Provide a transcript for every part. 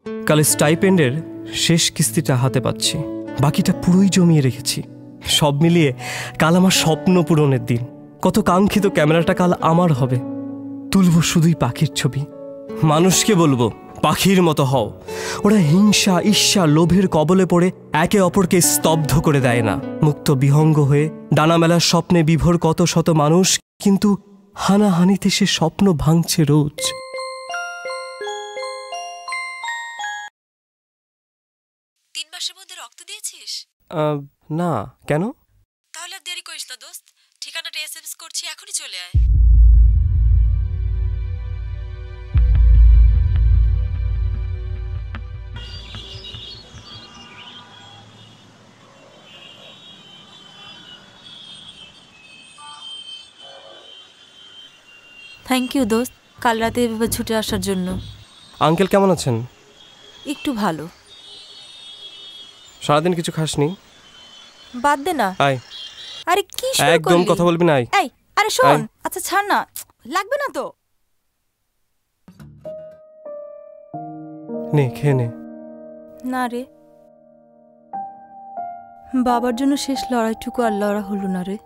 কাল স্টাইপেন্ডের শেষ কিস্তিটা হাতে পাচ্ছি, বাকিটা পুরোই জমিয়ে রেখেছি। সব মিলিয়ে কাল আমার স্বপ্ন পূরণের দিন। কত কাঙ্ক্ষিত ক্যামেরাটা কাল আমার হবে, তুলব শুধুই পাখির ছবি। মানুষকে বলবো পাখির মতো হও। ওরা হিংসা, ঈর্ষা, লোভের কবলে পড়ে একে অপরকে স্তব্ধ করে দেয় না। মুক্ত বিহঙ্গ হয়ে ডানা মেলার স্বপ্নে বিভোর কত শত মানুষ, কিন্তু হানাহানিতে সে স্বপ্ন ভাঙছে রোজ। রক্ত দিয়েছিস? না, কেন? তাহলে আর দেরি করিস না দোস্ত, ঠিকানাটা এসএমএস করছি, এখনই চলে আয়। থ্যাংক ইউ দোস্ত, কাল রাতে এভাবে ছুটে আসার জন্য। আঙ্কেল কেমন আছেন? একটু ভালো। সারাদিন কিছু খাসনি? বাদ দে না। আয়। আরে কি শুরু করলি? একদম কথা বলবি না। এই আরে শোন। আচ্ছা ছাড় না, লাগবে না তো। নে খেয়ে নে। না রে, বাবার জন্য শেষ লড়াইটুকু আর লড়া হলো না রে।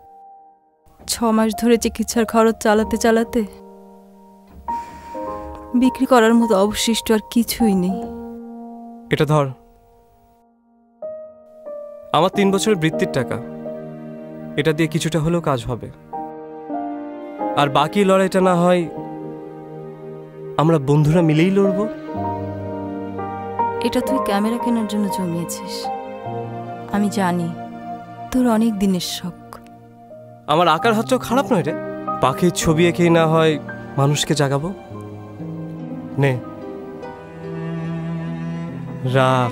6 মাস ধরে চিকিৎসার খরচ চালাতে চালাতে বিক্রি করার মতো অবশিষ্ট আর কিছুই নেই। এটা ধর, আমার 3 বছরের বৃত্তির টাকা। এটা দিয়ে কিছুটা হলেও কাজ হবে, আর বাকি লড়াইটা না হয় আমরা বন্ধুরা মিলেই লড়ব। এটা তুই ক্যামেরা কেনার জন্য জমিয়েছিস, আমি জানি তোর অনেক দিনের শখ। আমার আঁকার হাতটাও খারাপ নয় রে, পাখির ছবি এঁকেই না হয় মানুষকে জাগাবো। নে রাখ।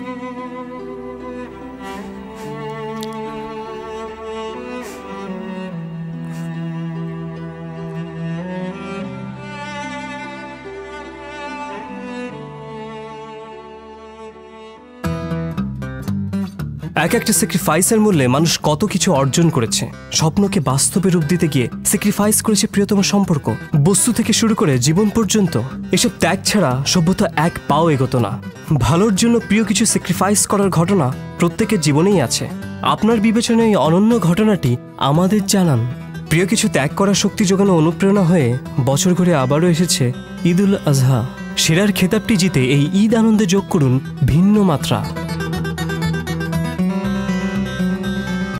এক একটা স্যাক্রিফাইসের মূল্যে মানুষ কত কিছু অর্জন করেছে। স্বপ্নকে বাস্তবে রূপ দিতে গিয়ে স্যাক্রিফাইস করেছে প্রিয়তম সম্পর্ক, বস্তু থেকে শুরু করে জীবন পর্যন্ত। এসব ত্যাগ ছাড়া সভ্যতা এক পাও এগোতো না। ভালোর জন্য প্রিয় কিছু স্যাক্রিফাইস করার ঘটনা প্রত্যেকের জীবনেই আছে। আপনার বিবেচনায় এই অনন্য ঘটনাটি আমাদের জানান। প্রিয় কিছু ত্যাগ করার শক্তি যোগানো অনুপ্রেরণা হয়ে বছর ঘুরে আবারও এসেছে ঈদ উল আজহা। সেরার খেতাবটি জিতে এই ঈদ আনন্দে যোগ করুন ভিন্ন মাত্রা।